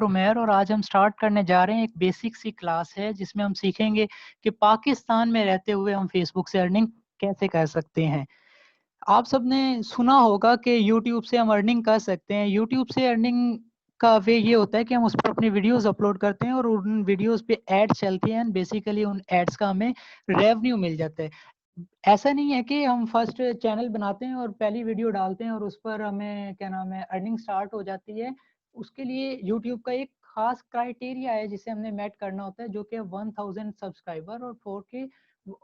उमेर और आज हम स्टार्ट करने जा रहे हैं एक बेसिक सी क्लास है जिसमें हम सीखेंगे कि पाकिस्तान में रहते हुए हम फेसबुक से अर्निंग कैसे कर सकते हैं। आप सबने सुना होगा कि YouTube से हम अर्निंग कर सकते हैं। YouTube से अर्निंग का वे ये होता है कि हम उस पर अपनी वीडियोस अपलोड करते हैं और उन वीडियोस पे एड चलती हैं। बेसिकली उन एड्स का हमें रेवेन्यू मिल जाता है। ऐसा नहीं है कि हम फर्स्ट चैनल बनाते हैं और पहली वीडियो डालते हैं और उस पर हमें क्या नाम है अर्निंग स्टार्ट हो जाती है। उसके लिए यूट्यूब का एक खास क्राइटेरिया है जिसे हमने मेट करना होता है, जो कि 1000 सब्सक्राइबर और 4K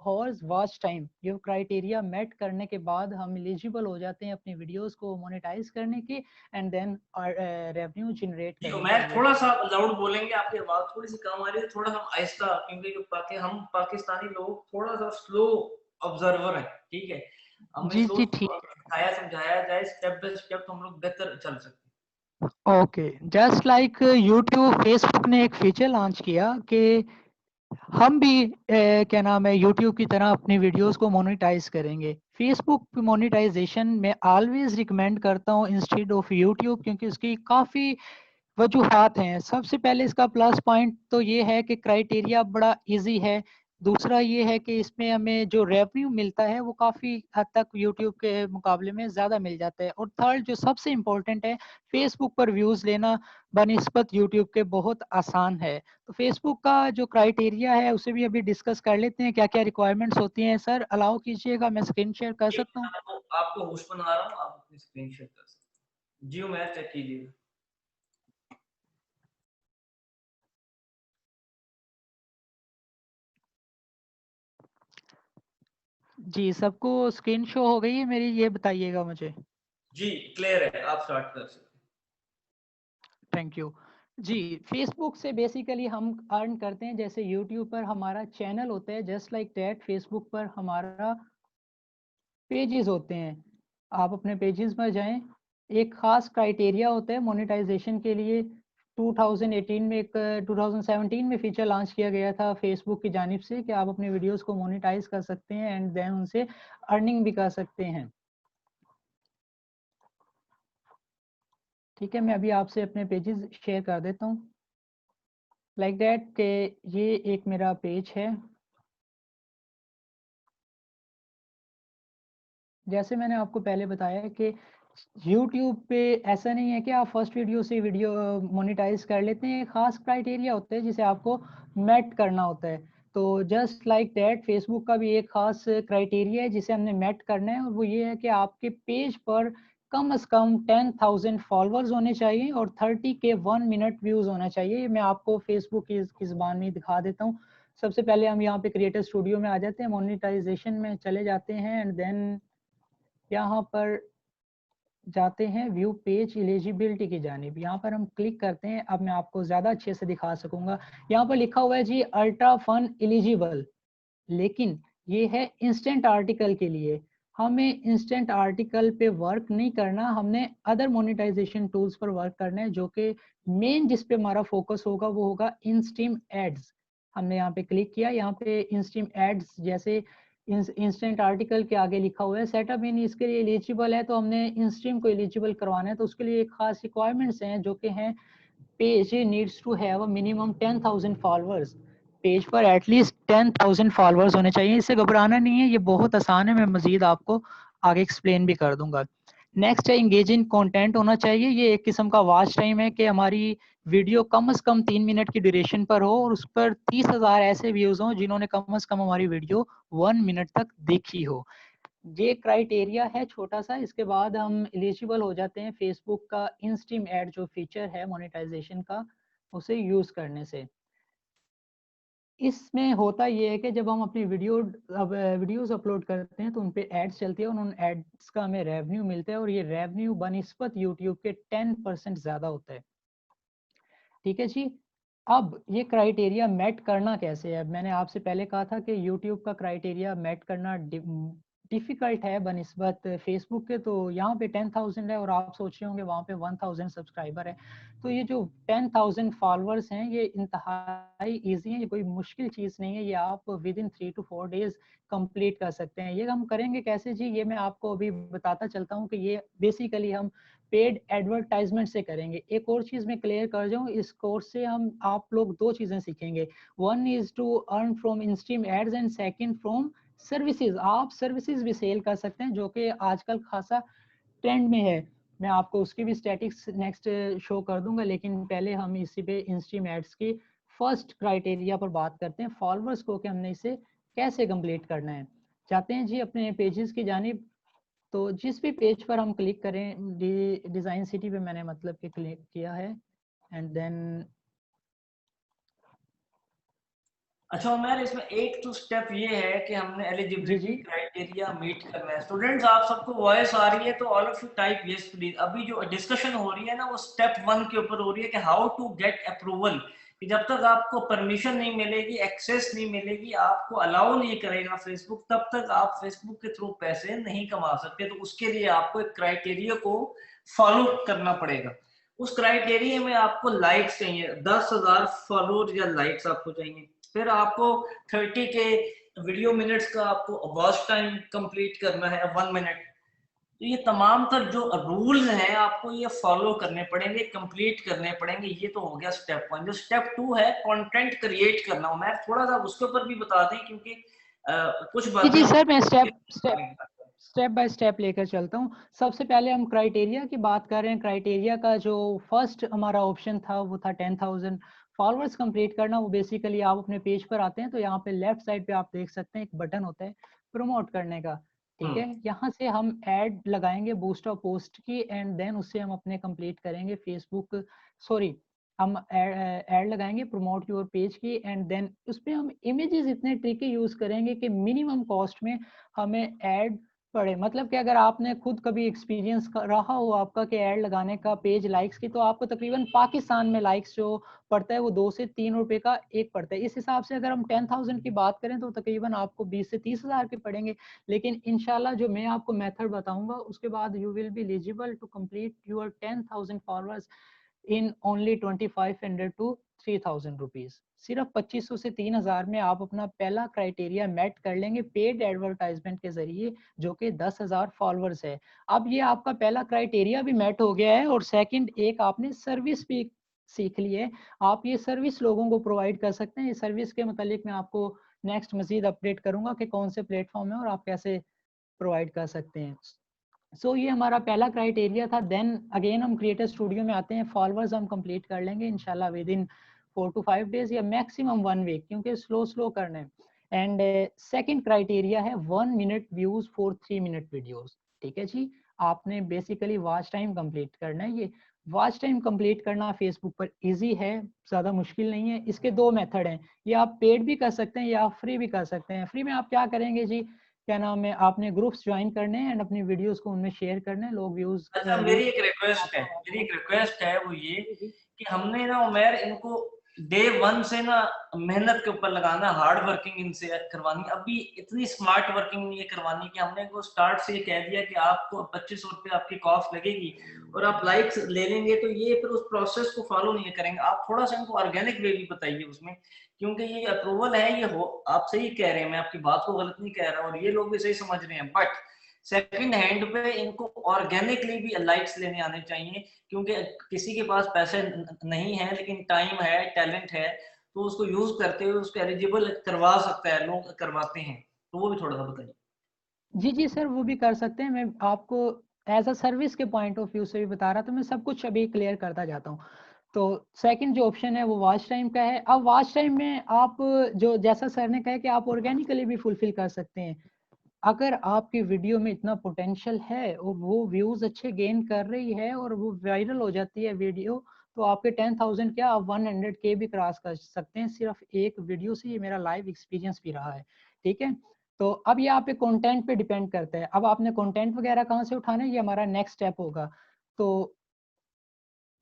हॉर्स वॉच टाइम। ये क्राइटेरिया मेट करने के बाद हम एलिजिबल हो जाते हैं अपनी वीडियोस को मोनेटाइज करने के एंड देन रेवेन्यू जनरेट जी करने के मैं लिए। थोड़ा सा लाउड बोलेंगे, आपकी आवाज थोड़ी सी कम आ रही है, थोड़ा सा आहिस्ता, क्योंकि हम पाकिस्तानी लोग थोड़ा सा स्लो ऑब्जर्वर है, ठीक है। हमें जी स्लो जी ठीक सिखाया समझाया जाए स्टेप बाय स्टेप तो हम लोग बेहतर चल सकते हैं। Okay. Just like YouTube Facebook ने एक फीचर लॉन्च किया कि हम भी क्या नाम है यूट्यूब की तरह अपनी वीडियोस को मोनेटाइज करेंगे। फेसबुक मोनेटाइजेशन में ऑलवेज रिकमेंड करता हूँ इंस्टेड ऑफ यूट्यूब, क्योंकि उसकी काफ़ी वजूहात हैं। सबसे पहले इसका प्लस पॉइंट तो ये है कि क्राइटेरिया बड़ा इजी है। दूसरा ये है कि इसमें हमें जो रेवेन्यू मिलता है वो काफ़ी हद तक यूट्यूब के मुकाबले में ज़्यादा मिल जाता है। और थर्ड जो सबसे इम्पोर्टेंट है, फेसबुक पर व्यूज़ लेना बनिस्बत यूट्यूब के बहुत आसान है। तो फेसबुक का जो क्राइटेरिया है उसे भी अभी डिस्कस कर लेते हैं, क्या क्या रिक्वायरमेंट्स होती हैं। सर अलाउ कीजिएगा, मैं स्क्रीन शेयर कर सकता हूँ। आपको होस्ट बना रहा हूँ, आप अपनी स्क्रीन शेयर कर सकते हैं। जी मैं चेक कीजिएगा। जी सबको स्क्रीन शो हो गई है मेरी, ये बताइएगा मुझे। जी क्लियर है, आप स्टार्ट कर सकते हैं। Thank you. जी फेसबुक से बेसिकली हम अर्न करते हैं जैसे यूट्यूब पर हमारा चैनल होता है, जस्ट लाइक दैट फेसबुक पर हमारा पेजेस होते हैं। आप अपने पेजेस पर जाएं। एक खास क्राइटेरिया होता है मोनेटाइजेशन के लिए। 2018 में एक 2017 में फीचर लॉन्च किया गया था फेसबुक की जानिब से कि आप अपने वीडियोस को मोनेटाइज कर सकते हैं एंड देन उनसे अर्निंग भी कर सकते हैं। ठीक है, मैं अभी आपसे अपने पेजेस शेयर कर देता हूँ लाइक दैट कि ये एक मेरा पेज है। जैसे मैंने आपको पहले बताया कि YouTube पे ऐसा नहीं है कि आप फर्स्ट वीडियो से वीडियो मोनेटाइज कर लेते हैं। एक खास क्राइटेरिया होता है जिसे आपको मेट करना होता है। तो जस्ट लाइक दैट फेसबुक का भी एक खास क्राइटेरिया है जिसे हमने मेट करना है, और वो ये है कि आपके पेज पर कम से कम 10,000 फॉलोअर्स होने चाहिए और 30K 1 मिनट व्यूज होना चाहिए। मैं आपको फेसबुक की ज़बान में दिखा देता हूँ। सबसे पहले हम यहाँ पे क्रिएटर स्टूडियो में आ जाते हैं, मोनेटाइजेशन में चले जाते हैं एंड देन यहाँ पर जाते हैं व्यू पेज एलिजिबिलिटी की जानिब। यहाँ पर हम क्लिक करते हैं। अब मैं आपको ज़्यादा अच्छे से दिखा सकूंगा। यहाँ पर लिखा हुआ है जी अल्ट्रा फन एलिजिबल, लेकिन ये है इंस्टेंट आर्टिकल के लिए। हमें इंस्टेंट आर्टिकल पे वर्क नहीं करना, हमने अदर मोनेटाइजेशन टूल्स पर वर्क करना है, जो कि मेन जिस पे हमारा फोकस होगा वो होगा इनस्ट्रीम एड्स। हमने यहाँ पे क्लिक किया। यहाँ पे इनस्ट्रीम एड्स जैसे इंस्टेंट आर्टिकल के आगे लिखा हुआ है सेटअप इन, इसके लिए एलिजिबल है तो हमने इंस्ट्रीम को एलिजिबल करवाना है। तो उसके लिए एक खास रिक्वायरमेंट्स हैं जो कि हैं page needs to have a minimum 10,000 followers. Page पर एटलीस्ट 10,000 फॉलोअर्स होने चाहिए। इससे घबराना नहीं है, ये बहुत आसान है, मैं मजीद आपको आगे एक्सप्लेन भी कर दूंगा। नेक्स्ट है इंगेजिंग कंटेंट होना चाहिए। ये एक किस्म का वॉच टाइम है कि हमारी वीडियो कम से कम 3 मिनट की ड्यूरेशन पर हो और उस पर 30,000 ऐसे व्यूज हों जिन्होंने कम से कम हमारी वीडियो 1 मिनट तक देखी हो। ये क्राइटेरिया है छोटा सा। इसके बाद हम एलिजिबल हो जाते हैं फेसबुक का इंस्ट्रीम एड जो फीचर है मोनेटाइजेशन का, उसे यूज करने से। इसमें होता ये है कि जब हम अपनी वीडियोस अपलोड करते हैं तो उन पे एड्स चलती है और उन एड्स का हमें रेवेन्यू मिलता है और ये रेवेन्यू बनिस्बत यूट्यूब के 10% ज्यादा होता है। ठीक है जी। अब ये क्राइटेरिया मेट करना कैसे है। मैंने आपसे पहले कहा था कि यूट्यूब का क्राइटेरिया मेट करना डिफिकल्ट है बनिस्बत फेसबुक के। तो यहाँ पे 10,000 है और आप सोच रहे होंगे वहाँ पे 1,000 सब्सक्राइबर है। तो ये जो 10,000 फॉलोअर्स हैं ये इंतहाई ईजी है, ये कोई मुश्किल चीज़ नहीं है। ये आप with in 3 to 4 days complete कर सकते हैं। ये हम करेंगे कैसे जी, ये मैं आपको अभी बताता चलता हूँ कि ये बेसिकली हम पेड एडवर्टाइजमेंट से करेंगे। एक और चीज मैं क्लियर कर जाऊं, इस कोर्स से हम आप लोग दो चीजें सीखेंगे। One is to earn from instream ads and second from services. आप सर्विसेज भी सेल कर सकते हैं जो कि आजकल खासा ट्रेंड में है। मैं आपको उसकी भी स्टैटिक्स नेक्स्ट शो कर दूंगा, लेकिन पहले हम इसी पे इंस्ट्रीम एड्स की फर्स्ट क्राइटेरिया पर बात करते हैं, फॉलोअर्स को कि हमने इसे कैसे कंप्लीट करना है। चाहते हैं जी अपने पेजेस की जानिब। तो जिस भी पेज पर हम क्लिक करें, डिजाइन सिटी पे मैंने मतलब कि क्लिक किया है एंड देन। अच्छा उमर, इसमें एक तो स्टेप ये है कि हमने जी एलिजिबिलिटी जी क्राइटेरिया मीट करना है। स्टूडेंट्स आप सबको वॉइस आ रही है तो all of you type yes please. अभी जो डिस्कशन हो रही है ना वो स्टेप 1 के ऊपर हो रही है कि हाउ टू गेट अप्रूवल, कि जब तक आपको परमिशन नहीं मिलेगी, एक्सेस नहीं मिलेगी, आपको अलाउ नहीं करेगा फेसबुक, तब तक आप फेसबुक के थ्रू पैसे नहीं कमा सकते। तो उसके लिए आपको एक क्राइटेरिया को फॉलो करना पड़ेगा। उस क्राइटेरिया में आपको लाइक्स चाहिए, 10,000 फॉलोअर या लाइक्स आपको चाहिए। फिर आपको 30 के वीडियो मिनट्स का आपको वॉच टाइम कंप्लीट करना है, 1 मिनट। तो ये तमाम तर जो रूल्स हैं आपको ये फॉलो करने पड़ेंगे, कंप्लीट करने पड़ेंगे। ये तो हो गया स्टेप 1। जो स्टेप 2 है कंटेंट क्रिएट करना, मैं थोड़ा सा उसके ऊपर भी बता दें क्योंकि कुछ जी बातें जी हम सर, मैं स्टेप बाय स्टेप लेकर चलता हूँ। सबसे पहले हम क्राइटेरिया की बात कर रहे हैं। क्राइटेरिया का जो फर्स्ट हमारा ऑप्शन था वो था 10,000 फॉलोअर्स कंप्लीट करना। वो बेसिकली आप अपने पेज पर आते हैं तो यहाँ पे लेफ्ट साइड पे आप देख सकते हैं एक बटन होता है प्रमोट करने का। ठीक है, यहाँ से हम ऐड लगाएंगे बूस्ट ऑफ पोस्ट की एंड देन उससे हम अपने कंप्लीट करेंगे फेसबुक, सॉरी, हम ऐड लगाएंगे प्रमोट योर पेज की एंड देन उस पर हम इमेजेस इतने ट्रिकी यूज करेंगे कि मिनिमम कॉस्ट में हमें ऐड पड़े। मतलब कि अगर आपने खुद कभी एक्सपीरियंस रहा हो आपका कि ऐड लगाने का पेज लाइक्स की, तो आपको तकरीबन पाकिस्तान में लाइक्स जो पड़ता है वो 2 से 3 रुपए का एक पड़ता है। इस हिसाब से अगर हम 10,000 की बात करें तो तकरीबन आपको 20 से 30,000 के पड़ेंगे। लेकिन इंशाल्लाह जो मैं आपको मेथड बताऊंगा उसके बाद you will be eligible to complete your 10,000 followers in only 2500 to 3,000 rupees. सिर्फ 2500 से 3,000 में आप अपना पहला क्राइटेरिया मेट कर लेंगे पेड एडवर्टाइजमेंट के जरिए, जो कि 10,000 फॉलोअर्स है। अब ये आपका पहला क्राइटेरिया भी मेट हो गया है और सेकंड एक आपने सर्विस भी सीख ली है। आप ये सर्विस लोगों को प्रोवाइड कर सकते हैं। ये सर्विस के मतलब मैं आपको नेक्स्ट मजीद अपडेट करूंगा कि कौन से प्लेटफॉर्म है और आप कैसे प्रोवाइड कर सकते हैं। ये हमारा पहला क्राइटेरिया था। देन अगेन हम क्रिएटर स्टूडियो में आते हैं। फॉलोअर्स हम कंप्लीट कर लेंगे इंशाल्लाह विद इन 4 to 5 डेज या मैक्सिमम 1 वीक, क्योंकि स्लो स्लो करना है। एंड सेकंड क्राइटेरिया है 1 minute views for 3 minute videos. ठीक है जी, आपने बेसिकली वॉच टाइम कंप्लीट करना है। ये वॉच टाइम कंप्लीट करना फेसबुक पर इजी है, ज़्यादा मुश्किल नहीं है। इसके दो मेथड हैं, ये आप पेड भी कर सकते हैं या फ्री भी कर सकते हैं। फ्री में आप क्या करेंगे जी, क्या नाम है, आपने ग्रुप्स ज्वाइन करने हैं एंड अपनी वीडियोस को उनमें शेयर करने हैं, लोग व्यूज अच्छा मेरी एक रिक्वेस्ट है, वो ये कि हमने ना उमर इनको डे 1 से ना मेहनत के ऊपर लगाना, हार्ड वर्किंग इनसे करवानी। अभी इतनी स्मार्ट वर्किंग नहीं करवानी कि हमने इनको स्टार्ट से ये कह दिया कि आपको 2500 रुपये आपकी कॉस्ट लगेगी और आप लाइक्स ले लेंगे, तो ये फिर उस प्रोसेस को फॉलो नहीं करेंगे। आप थोड़ा सा इनको ऑर्गेनिक वे भी बताइए उसमें, क्योंकि ये अप्रूवल है, ये हो आप सही कह रहे हैं, मैं आपकी बात को गलत नहीं कह रहा और ये लोग भी सही समझ रहे हैं, बट सेकंड हैंड पे इनको ऑर्गेनिकली भी लाइक्स लेने आने चाहिए। क्योंकि किसी के पास पैसे नहीं है लेकिन टाइम है, टैलेंट है, तो उसको यूज करते हुए उसको एलिजिबल करवा सकता है, लोग करवाते हैं। तो वो भी थोड़ा सा बताइए। जी जी सर, वो भी कर सकते हैं। मैं आपको एज अ सर्विस के पॉइंट ऑफ व्यू से भी बता रहा, तो मैं सब कुछ अभी क्लियर करता जाता हूँ। तो सेकंड जो ऑप्शन है वो वॉच टाइम का है। अब वॉच टाइम में आप जो जैसा सर ने कहा कि आप ऑर्गेनिकली भी फुलफिल कर सकते हैं। अगर आपकी वीडियो में इतना पोटेंशियल है और वो व्यूज अच्छे गेन कर रही है और वो वायरल हो जाती है वीडियो, तो आपके 10,000 क्या आप 100K भी क्रॉस कर सकते हैं सिर्फ एक वीडियो से। ये मेरा लाइव एक्सपीरियंस भी रहा है। ठीक है, तो अब ये आप पे कंटेंट पे डिपेंड करता है। अब आपने कंटेंट वगैरह कहाँ से उठाना है, ये हमारा नेक्स्ट स्टेप होगा। तो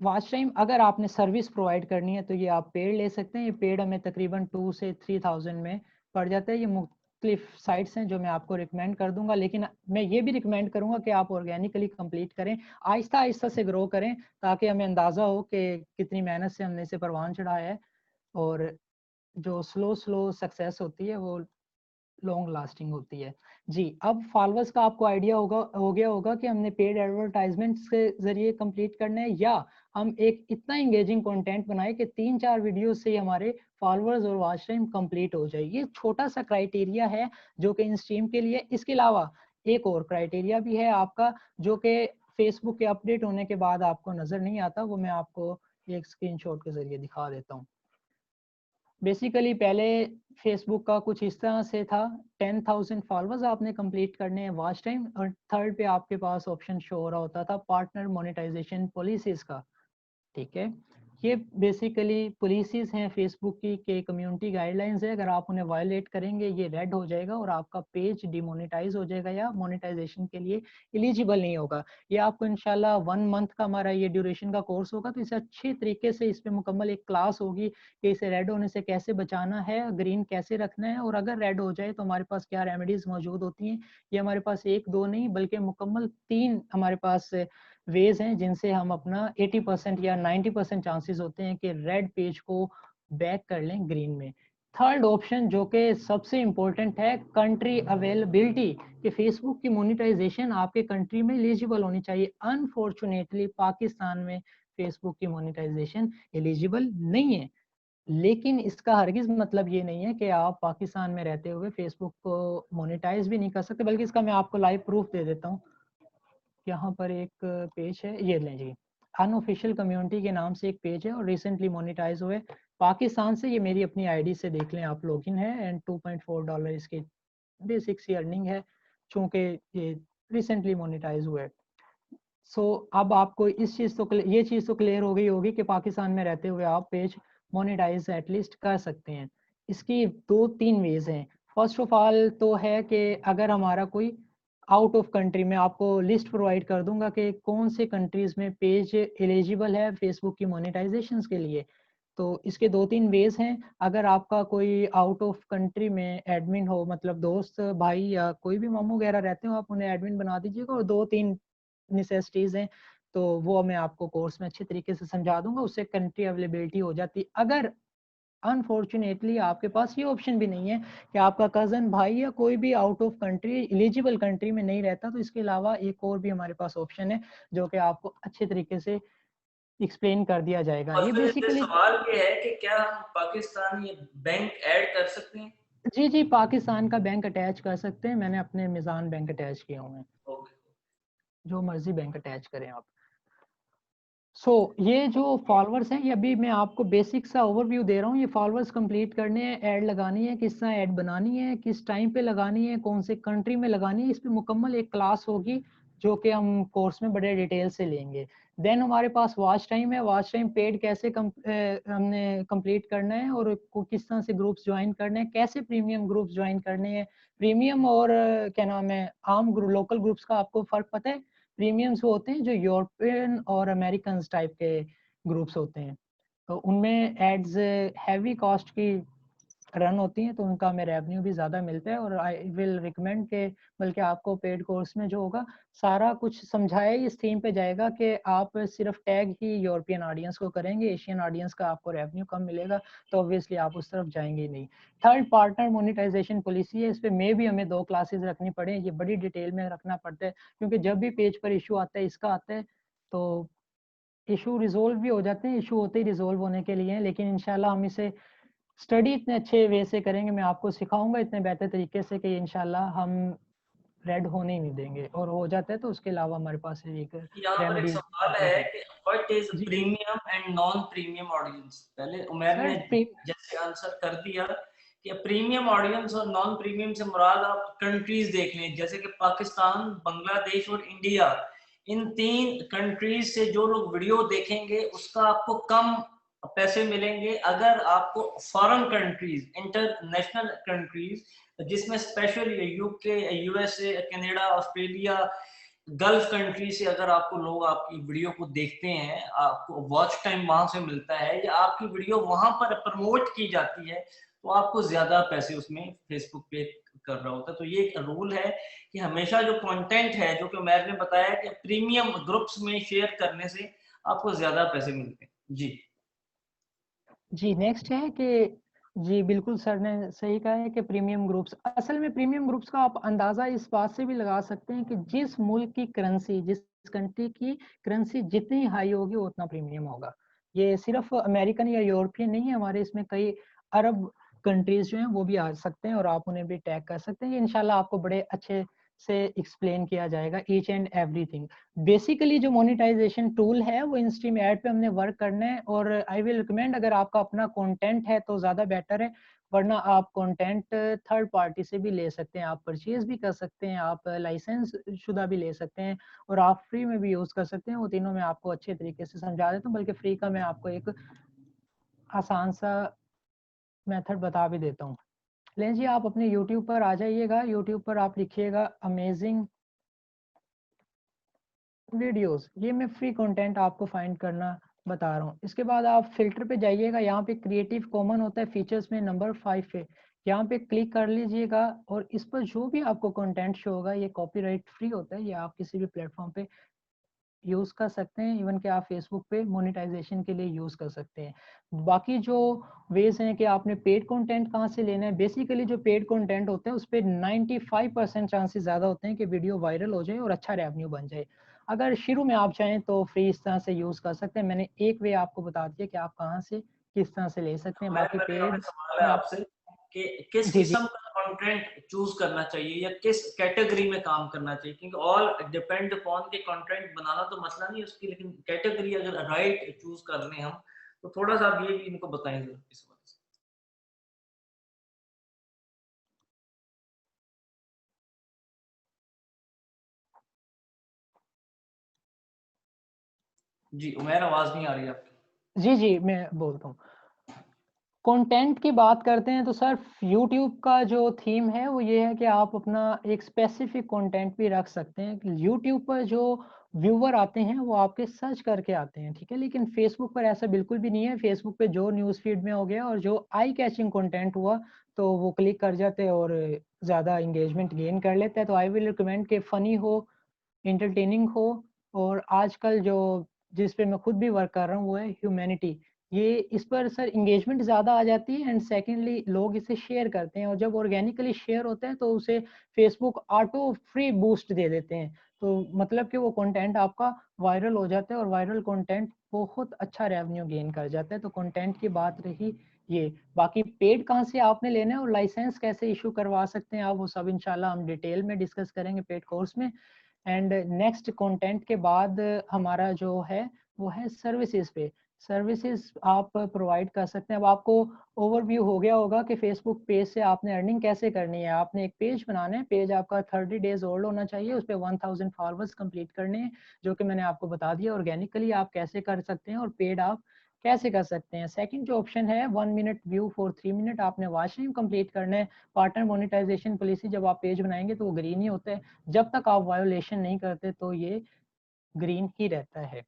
वॉच टाइम अगर आपने सर्विस प्रोवाइड करनी है तो ये आप पेड ले सकते हैं। ये पेड हमें तकरीबन 2 से 3,000 में पड़ जाता है। ये मुख्तलिफ साइट्स हैं जो मैं आपको रिकमेंड कर दूंगा, लेकिन मैं ये भी रिकमेंड करूंगा कि आप ऑर्गेनिकली कंप्लीट करें, आहिस्ता आहिस्ता से ग्रो करें, ताकि हमें अंदाज़ा हो कि कितनी मेहनत से हमने इसे परवान चढ़ाया है। और जो स्लो स्लो सक्सेस होती है वो लॉन्ग लास्टिंग होती है। जी, अब फॉलोअर्स का आपको आइडिया हो गया होगा कि हमने पेड एडवर्टाइजमेंट्स के जरिए कंप्लीट करना है, या हम एक इतना एंगेजिंग कंटेंट बनाए कि 3-4 वीडियो से हमारे फॉलोअर्स और वॉच टाइम कंप्लीट हो जाए। ये छोटा सा क्राइटेरिया है जो कि इन स्ट्रीम के लिए। इसके अलावा एक और क्राइटेरिया भी है आपका, जो कि फेसबुक के अपडेट होने के बाद आपको नजर नहीं आता, वो मैं आपको एक स्क्रीनशॉट के जरिए दिखा देता हूँ। बेसिकली पहले फेसबुक का कुछ इस तरह से था, 10,000 फॉलोअर्स आपने कंप्लीट करने हैं वॉच टाइम, और थर्ड पे आपके पास ऑप्शन शो हो रहा होता था पार्टनर मोनेटाइजेशन पॉलिसीज का। ठीक है, ये बेसिकली पॉलिसीज हैं फेसबुक की के कम्युनिटी गाइडलाइंस है, अगर आप उन्हें वायलेट करेंगे ये रेड हो जाएगा और आपका पेज डिमोनेटाइज हो जाएगा या मोनेटाइजेशन के लिए एलिजिबल नहीं होगा। ये आपको इंशाल्लाह 1 मंथ का हमारा ये ड्यूरेशन का कोर्स होगा, तो इसे अच्छे तरीके से इस पे मुकम्मल एक क्लास होगी कि इसे रेड होने से कैसे बचाना है, ग्रीन कैसे रखना है, और अगर रेड हो जाए तो हमारे पास क्या रेमेडीज मौजूद होती हैं। ये हमारे पास 1-2 नहीं बल्कि मुकम्मल 3 हमारे पास वेज हैं जिनसे हम अपना 80% या 90% चांसेस होते हैं कि रेड पेज को बैक कर लें ग्रीन में। थर्ड ऑप्शन जो कि सबसे इंपॉर्टेंट है, कंट्री अवेलेबिलिटी, कि फेसबुक की मोनेटाइजेशन आपके कंट्री में एलिजिबल होनी चाहिए। अनफॉर्चुनेटली पाकिस्तान में फेसबुक की मोनेटाइजेशन एलिजिबल नहीं है, लेकिन इसका हरगिज मतलब ये नहीं है कि आप पाकिस्तान में रहते हुए फेसबुक को मोनेटाइज भी नहीं कर सकते, बल्कि इसका मैं आपको लाइव प्रूफ दे देता हूँ। यहाँ पर एक पेज है, ये लें जी, अनऑफिशियल कम्युनिटी के नाम से एक पेज है और रिसेंटली मोनेटाइज हुए पाकिस्तान से। ये मेरी अपनी आईडी से देख लें आप, लॉगिन है एंड $2.4 इसकी बेसिक सी अर्निंग है, चूंकि ये रिसेंटली मोनेटाइज हुआ है। सो अब आपको इस चीज़ तो ये चीज़ तो क्लियर हो गई होगी कि पाकिस्तान में रहते हुए आप पेज मोनेटाइज एटलीस्ट कर सकते हैं। इसकी 2-3 वेज हैं। फर्स्ट ऑफ ऑल तो है कि अगर हमारा कोई आउट ऑफ कंट्री में, आपको लिस्ट प्रोवाइड कर दूंगा कि कौन से कंट्रीज में पेज एलिजिबल है फेसबुक की मोनेटाइजेशन के लिए। तो इसके 2-3 वेज हैं। अगर आपका कोई आउट ऑफ कंट्री में एडमिन हो, मतलब दोस्त भाई या कोई भी मामू वगैरह रहते हो, आप उन्हें एडमिन बना दीजिएगा, और 2-3 नेसेसिटीज हैं तो वो मैं आपको कोर्स में अच्छे तरीके से समझा दूंगा, उससे कंट्री अवेलेबिलिटी हो जाती। अगर अनफॉर्चुनेटली आपके पास ये ऑप्शन भी नहीं है कि आपका कजन भाई या कोई भी out of country eligible country में नहीं रहता, तो इसके अलावा एक और भी हमारे पास ऑप्शन है जो कि आपको अच्छे तरीके से एक्सप्लेन कर दिया जाएगा। और ये फिर इसमें बेसिकली, सवाल ये है कि क्या हम पाकिस्तानी बैंक ऐड कर सकते हैं? जी जी, पाकिस्तान का बैंक अटैच कर सकते हैं। मैंने अपने मिजान बैंक अटैच किए हुए हैं, ओके। जो मर्जी बैंक अटैच करें आप। ये जो फॉलोअर्स हैं, ये अभी मैं आपको बेसिक सा ओवरव्यू दे रहा हूँ। ये फॉलोअर्स कंप्लीट करने हैं, ऐड लगानी है, किस तरह ऐड बनानी है, किस टाइम पे लगानी है, कौन से कंट्री में लगानी है, इस पे मुकम्मल एक क्लास होगी जो कि हम कोर्स में बड़े डिटेल से लेंगे। देन हमारे पास वॉच टाइम है, वॉच टाइम पेड कैसे हमने कंप्लीट करना है, और किस तरह से ग्रुप्स ज्वाइन करने हैं, कैसे प्रीमियम ग्रुप्स ज्वाइन करने हैं। प्रीमियम और क्या नाम है, आम लोकल ग्रुप्स का आपको फर्क पता है? प्रीमियम्स वो होते हैं जो यूरोपियन और अमेरिकन टाइप के ग्रुप्स होते हैं, तो उनमें एड्स हैवी कॉस्ट की रन होती हैं, तो उनका हमें रेवेन्यू भी ज़्यादा मिलता है। और आई विल रिकमेंड के, बल्कि आपको पेड कोर्स में जो होगा सारा कुछ समझाया इस थीम पे जाएगा कि आप सिर्फ टैग ही यूरोपियन ऑडियंस को करेंगे, एशियन ऑडियंस का आपको रेवेन्यू कम मिलेगा, तो ऑब्वियसली आप उस तरफ जाएंगे ही नहीं। थर्ड, पार्टनर मोनेटाइजेशन पॉलिसी है, इस पे मे भी हमें 2 क्लासेस रखनी पड़े, ये बड़ी डिटेल में रखना पड़ता है, क्योंकि जब भी पेज पर इशू आता है, इसका आता है, तो इशू रिजोल्व भी हो जाते हैं, इशू होते ही रिजोल्व होने के लिए हैं, लेकिन इंशाल्लाह हम इसे स्टडी इतने अच्छे वे से करेंगे, मैं आपको सिखाऊंगा इतने बेहतर तरीके से कि इंशाल्लाह हम रेड होने ही नहीं देंगे, और हो जाता है तो उसके अलावा हमारे पास एक यहाँ पर एक रेमेडीज सवाल मौजूद है है। कि what is G G premium and non premium audience. पहले उमर सर, ने जैसे आंसर कर दिया कि प्रीमियम ऑडियंस और नॉन प्रीमियम से मुराद आप कंट्रीज देख लें, जैसे कि पाकिस्तान, बांग्लादेश और इंडिया। इन 3 कंट्रीज से जो लोग वीडियो देखेंगे उसका आपको कम पैसे मिलेंगे। अगर आपको फॉरेन कंट्रीज, इंटरनेशनल कंट्रीज, जिसमें special UK, USA, Canada, Australia, gulf country से अगर आपको लोग आपकी वीडियो को देखते हैं, आपको वॉच टाइम वहां से मिलता है, या आपकी वीडियो वहां पर प्रमोट की जाती है, तो आपको ज्यादा पैसे उसमें फेसबुक पे कर रहा होता है। तो ये एक रूल है कि हमेशा जो कंटेंट है, जो कि मैंने बताया कि प्रीमियम ग्रुप्स में शेयर करने से आपको ज्यादा पैसे मिलते हैं। जी जी। नेक्स्ट है कि जी, बिल्कुल सर ने सही कहा है कि प्रीमियम ग्रुप्स असल में प्रीमियम ग्रुप्स का आप अंदाज़ा इस बात से भी लगा सकते हैं कि जिस मुल्क की करेंसी, जिस कंट्री की करेंसी जितनी हाई होगी उतना प्रीमियम होगा। ये सिर्फ़ अमेरिकन या यूरोपियन नहीं है, हमारे इसमें कई अरब कंट्रीज़ जो हैं वो भी आ सकते हैं और आप उन्हें भी टैग कर सकते हैं। ये इंशाल्लाह आपको बड़े अच्छे से एक्सप्लेन किया जाएगा ईच एंड एवरीथिंग। बेसिकली जो मोनेटाइज़ेशन टूल है वो इनस्ट्रीम ऐड पे हमने वर्क करना है और आई विल रिकमेंड अगर आपका अपना कंटेंट है तो ज़्यादा बेटर है, वरना आप कंटेंट थर्ड पार्टी से भी ले सकते हैं, आप परचेज़ भी कर सकते हैं, आप लाइसेंस शुदा भी ले सकते हैं और आप फ्री में भी यूज़ कर सकते हैं। वो तीनों मैं आपको अच्छे तरीके से समझा देता हूँ, बल्कि फ्री का मैं आपको एक आसान सा मेथड बता भी देता हूँ। लें जी, आप अपने यूट्यूब पर आ जाइएगा, यूट्यूब पर आप लिखिएगा अमेजिंग वीडियोस, ये मैं फ्री कंटेंट आपको फाइंड करना बता रहा हूँ। इसके बाद आप फिल्टर पे जाइएगा, यहाँ पे क्रिएटिव कॉमन होता है फीचर्स में नंबर 5 पे, यहाँ पे क्लिक कर लीजिएगा और इस पर जो भी आपको कंटेंट शो होगा ये कॉपीराइट फ्री होता है, ये आप किसी भी प्लेटफॉर्म पे यूज़ कर सकते हैं, इवन कि आप फेसबुक पे मोनेटाइजेशन के लिए यूज़ कर सकते हैं। बाकी जो वेज हैं कि आपने पेड कंटेंट कहाँ से लेना है, बेसिकली जो पेड कंटेंट होते हैं उस पे 95% चांसेस ज़्यादा होते हैं कि वीडियो वायरल हो जाए और अच्छा रेवेन्यू बन जाए। अगर शुरू में आप चाहें तो फ्री इस तरह से यूज़ कर सकते हैं। मैंने एक वे आपको बता दिया कि आप कहाँ से किस तरह से ले सकते हैं, बाकी मेरे यहाँ पे पेड सवाल है में आप आपसे कि किस जी, जी। किस्म का कंटेंट चूज करना चाहिए या किस कैटेगरी में काम करना चाहिए, क्योंकि ऑल डिपेंड अपॉन के कंटेंट बनाना तो मसला नहीं उसकी, लेकिन कैटेगरी अगर राइट चूज कर लें हम तो थोड़ा सा आप ये भी इनको बताएं जरा इस वजह से। जी उमेर, आवाज नहीं आ रही आपकी। जी, जी, मैं बोलता हूँ। कंटेंट की बात करते हैं तो सर यूट्यूब का जो थीम है वो ये है कि आप अपना एक स्पेसिफिक कंटेंट भी रख सकते हैं। यूट्यूब पर जो व्यूअर आते हैं वो आपके सर्च करके आते हैं, ठीक है? लेकिन फेसबुक पर ऐसा बिल्कुल भी नहीं है। फेसबुक पे जो न्यूज़ फीड में हो गया और जो आई कैचिंग कंटेंट हुआ तो वो क्लिक कर जाते हैं और ज़्यादा एंगेजमेंट गेन कर लेते हैं। तो आई विल रिकमेंड कि फ़नी हो, एंटरटेनिंग हो और आजकल जो जिस पे मैं खुद भी वर्क कर रहा हूँ वो है ह्यूमैनिटी। ये इस पर सर एंगेजमेंट ज़्यादा आ जाती है एंड सेकंडली लोग इसे शेयर करते हैं और जब ऑर्गेनिकली शेयर होता है तो उसे फेसबुक ऑटो फ्री बूस्ट दे देते हैं। तो मतलब कि वो कंटेंट आपका वायरल हो जाता है और वायरल कंटेंट बहुत अच्छा रेवेन्यू गेन कर जाता है। तो कंटेंट की बात रही ये। बाकी पेड कहाँ से आपने लेना है और लाइसेंस कैसे इशू करवा सकते हैं आप, वो सब इंशाल्लाह हम डिटेल में डिस्कस करेंगे पेड कोर्स में। एंड नेक्स्ट कंटेंट के बाद हमारा जो है वो है सर्विसेज पे। सर्विसेज आप प्रोवाइड कर सकते हैं। अब आपको ओवरव्यू हो गया होगा कि फेसबुक पेज से आपने अर्निंग कैसे करनी है। आपने एक पेज बनाना है, पेज आपका 30 डेज ओल्ड होना चाहिए, उस पर 1000 फॉलोअर्स कंप्लीट करने हैं, जो कि मैंने आपको बता दिया ऑर्गेनिकली आप कैसे कर सकते हैं और पेड आप कैसे कर सकते हैं। सेकंड जो ऑप्शन है 1 मिनट व्यू फॉर 3 मिनट, आपने वॉच टाइम कंप्लीट करना है। पार्टनर मोनेटाइजेशन पॉलिसी जब आप पेज बनाएंगे तो वो ग्रीन ही होता है, जब तक आप वायोलेशन नहीं करते तो ये ग्रीन ही रहता है।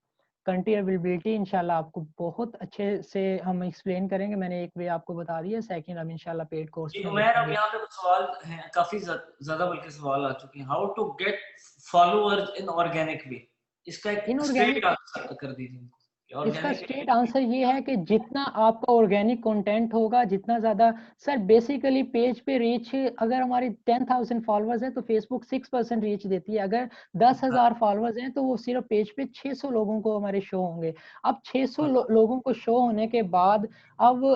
कंट्री अवेलेबिलिटी इंशाल्लाह आपको बहुत अच्छे से हम एक्सप्लेन करेंगे, मैंने एक वे आपको बता दिया, सेकंड हम इंशाल्लाह पेड कोर्स जी में उमेर, अब देखेंगे। यहाँ पे कुछ सवाल हैं, काफी ज्यादा बल्कि सवाल आ चुके हैं। How to get followers in organic way, इसका एक स्ट्रेट इनऑर्गेनिक आंसर कर दीजिए इनको, इसका ऑर्गेनिक स्ट्रेट आंसर ये है कि जितना आपका ऑर्गेनिक कंटेंट होगा जितना ज़्यादा सर बेसिकली पेज पे रीच अगर हमारी 10,000 फॉलोअर्स है तो फेसबुक 6% रीच देती है। अगर 10,000 फॉलोअर्स हैं तो वो सिर्फ पेज पे 600 लोगों को हमारे शो होंगे। अब 600 लोगों को शो होने के बाद अब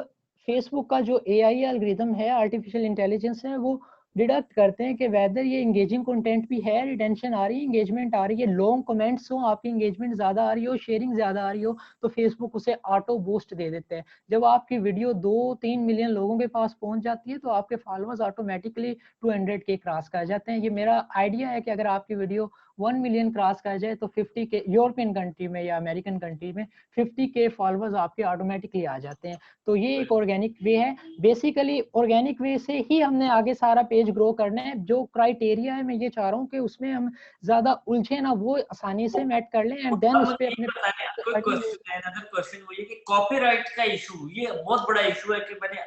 फेसबुक का जो एआई एल्गोरिथम है, आर्टिफिशियल इंटेलिजेंस है, वो डिडक्ट करते हैं कि वेदर ये एंगेजिंग कंटेंट भी है, रिटेंशन आ रही है, एंगेजमेंट आ रही है, लॉन्ग कमेंट्स हो, आपकी एंगेजमेंट ज़्यादा आ रही हो, शेयरिंग ज़्यादा आ रही हो, तो फेसबुक उसे ऑटो बूस्ट दे देते हैं। जब आपकी वीडियो 2-3 मिलियन लोगों के पास पहुंच जाती है तो आपके फॉलोअर्स ऑटोमेटिकली 200 के क्रॉस कर जाते हैं। ये मेरा आइडिया है कि अगर आपकी वीडियो 1 मिलियन क्रॉस कर जाए तो 50 के यूरोपियन कंट्री में या अमेरिकन कंट्री में 50 के फॉलोअर्स आपके ऑटोमेटिकली आ जाते हैं। तो ये एक ऑर्गेनिक वे है। बेसिकली ऑर्गेनिक वे से ही हमने आगे सारा पेज ग्रो करना है। जो क्राइटेरिया है मैं ये चाह रहा हूँ कि उसमें हम ज्यादा उलझे ना, वो आसानी से मैट कर लें एंड देन अब उस मुझे पे ये अपने बताएं, क्विक अर्निंग। क्वेश्चन है, अनदर क्वेश्चन वो ये कि कॉपीराइट का इशू, ये बहुत बड़ा इशू है कि मैंने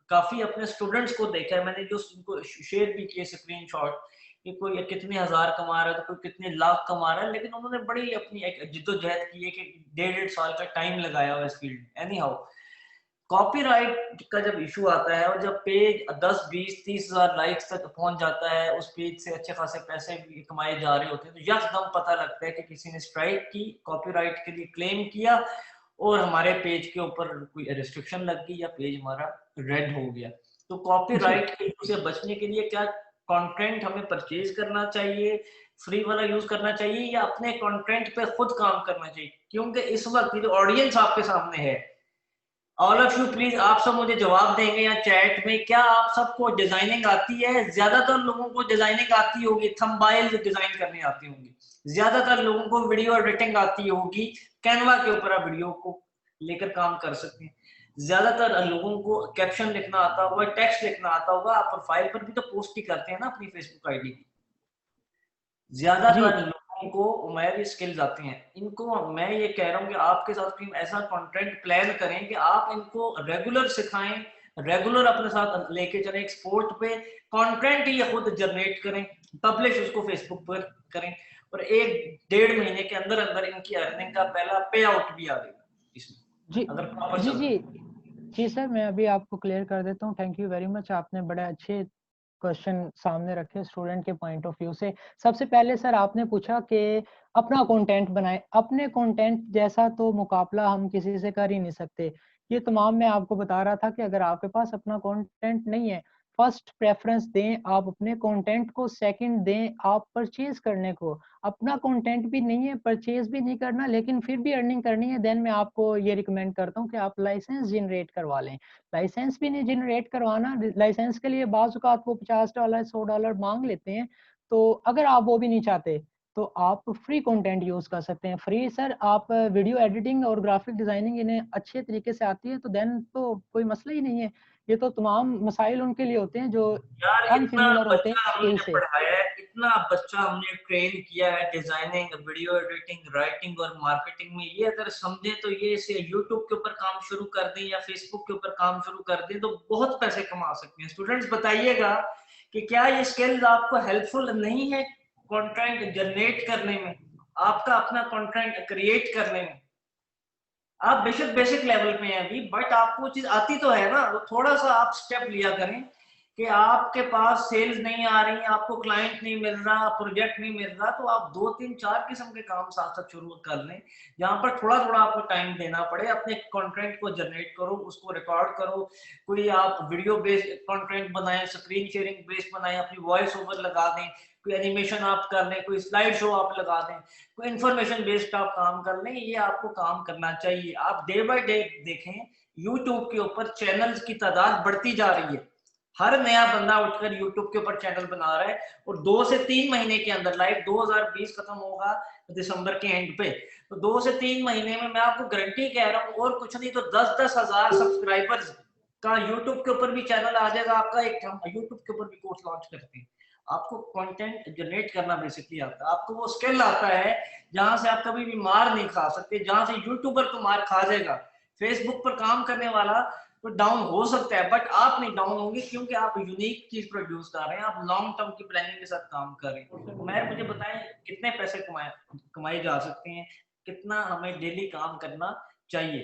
काफी अपने स्टूडेंट्स को देखा है, मैंने जो उनको शेयर भी किए स्क्रीनशॉट कि कोई कितने हजार कमा रहा है तो कोई कितने लाख कमा रहा है, लेकिन उन्होंने बड़ी अपनी एक जिद्दोजहद की है कि 1.5 साल का टाइम लगाया हुआ इस फील्ड में। एनी हाउ, कॉपीराइट का जब इशू आता है और जब पेज 10, 20, 30,000 लाइक्स तक पहुंच जाता है, उस पेज से अच्छे खासे पैसे भी कमाए जा रहे होते हैं, तो यकदम पता लगता है कि किसी ने स्ट्राइक की, कॉपीराइट के लिए क्लेम किया और हमारे पेज के ऊपर कोई रिस्ट्रिक्शन लग गई या पेज हमारा रेड हो गया। तो कॉपीराइट के इशू से बचने के लिए क्या कंटेंट हमें परचेज करना चाहिए, फ्री वाला यूज करना चाहिए, या अपने कंटेंट पे खुद काम करना चाहिए? क्योंकि इस वक्त जो ऑडियंस आपके सामने है, ऑल ऑफ यू प्लीज आप सब मुझे जवाब देंगे या चैट में, क्या आप सबको डिजाइनिंग आती है? ज्यादातर लोगों को डिजाइनिंग आती होगी, थंबनेल डिजाइन करनी आती होंगी, ज्यादातर लोगों को वीडियो एडिटिंग आती होगी, कैनवा के ऊपर आप वीडियो को लेकर काम कर सकते हैं, ज्यादातर लोगों को कैप्शन लिखना आता होगा, टेक्स्ट लिखना आता होगा, आप प्रोफाइल पर भी तो पोस्ट ही करते हैं ना अपनी फेसबुक आईडी की। ज्यादातर लोगों को उमेर स्किल्स आती हैं, इनको मैं ये कह रहा हूँ कि आपके साथ ऐसा कंटेंट प्लान करें कि आप इनको रेगुलर सिखाएं, रेगुलर अपने साथ लेके चलें, एक्सपोर्ट पे कंटेंट ये खुद जनरेट करें, पब्लिश उसको फेसबुक पर करें, और 1-1.5 महीने के अंदर अंदर इनकी अर्निंग का पहला पे आउट भी आ जाएगा इसमें, जी अगर प्रॉपर जी चलता जी है। जी सर, मैं अभी आपको क्लियर कर देता हूँ। थैंक यू वेरी मच, आपने बड़े अच्छे क्वेश्चन सामने रखे स्टूडेंट के पॉइंट ऑफ व्यू से। सबसे पहले सर आपने पूछा कि अपना कंटेंट बनाएं। अपने कंटेंट जैसा तो मुकाबला हम किसी से कर ही नहीं सकते। ये तमाम मैं आपको बता रहा था कि अगर आपके पास अपना कंटेंट नहीं है, फर्स्ट प्रेफरेंस दें आप अपने कंटेंट को, सेकंड दें आप परचेज करने को। अपना कंटेंट भी नहीं है, परचेज भी नहीं करना, लेकिन फिर भी अर्निंग करनी है, देन मैं आपको ये रिकमेंड करता हूँ कि आप लाइसेंस जनरेट करवा लें। लाइसेंस भी नहीं जनरेट करवाना, लाइसेंस के लिए बाज़ औक़ात वो $50 $100 मांग लेते हैं। तो अगर आप वो भी नहीं चाहते तो आप फ्री कंटेंट यूज कर सकते हैं। फ्री सर, आप वीडियो एडिटिंग और ग्राफिक डिजाइनिंग इन्हें अच्छे तरीके से आती है तो देन तो कोई मसला ही नहीं है। ये तो तमाम मसाइल उनके लिए होते हैं जो यार इतना अनफेमिलियर होते हैं बच्चा स्किल हमने से। पढ़ाया है, इतना बच्चा हमने ट्रेन किया है डिजाइनिंग, वीडियो एडिटिंग, राइटिंग और मार्केटिंग में, ये अगर समझे तो ये इसे यूट्यूब के ऊपर काम शुरू कर दें या फेसबुक के ऊपर काम शुरू कर दें तो बहुत पैसे कमा सकते हैं। स्टूडेंट्स बताइएगा कि क्या ये स्किल्स आपको हेल्पफुल नहीं है कंटेंट जनरेट करने में, आपका अपना कंटेंट क्रिएट करने में? आप बेशक बेसिक लेवल पे हैं अभी, बट आपको चीज आती तो है ना, तो थोड़ा सा आप स्टेप लिया करें कि आपके पास सेल्स नहीं आ रही, आपको क्लाइंट नहीं मिल रहा, प्रोजेक्ट नहीं मिल रहा, तो आप 2-3-4 किस्म के काम साथ साथ शुरू कर लें, जहां पर थोड़ा थोड़ा आपको टाइम देना पड़े। अपने कंटेंट को जनरेट करो, उसको रिकॉर्ड करो, कोई आप वीडियो बेस्ड कंटेंट बनाएं, स्क्रीन शेयरिंग बेस्ड बनाएं, अपनी वॉइस ओवर लगा दें, कोई एनिमेशन आप कर लें, कोई स्लाइड शो आप लगा दें, कोई इंफॉर्मेशन बेस्ड आप काम कर लें, ये आपको काम करना चाहिए। आप डे बाय डे देखें यूट्यूब के ऊपर चैनल्स की तादाद बढ़ती जा रही है, हर नया बंदा उठकर यूट्यूब के ऊपर चैनल बना रहा है, और 2 से 3 महीने के अंदर, लाइक 2020 खत्म होगा दिसंबर के एंड पे, तो 2 से 3 महीने में मैं आपको गारंटी कह रहा हूँ, और कुछ नहीं तो 10-10 हजार सब्सक्राइबर्स का यूट्यूब के ऊपर भी चैनल आ जाएगा आपका। एक हम यूट्यूब के ऊपर भी कोर्स लॉन्च करते हैं, आपको कंटेंट जनरेट करना बेसिकली आता है, आपको वो स्किल आता है जहां से आप कभी भी मार नहीं खा सकते, जहां से यूट्यूबर तो मार खा जाएगा, फेसबुक पर काम करने वाला तो डाउन हो सकता है, बट आप नहीं डाउन होंगे, क्योंकि आप यूनिक चीज प्रोड्यूस कर रहे हैं, आप लॉन्ग टर्म की प्लानिंग के साथ काम कर रहे हैं। उमैर मुझे बताएं कितने पैसे कमाए जा सकते हैं, कितना हमें डेली काम करना चाहिए,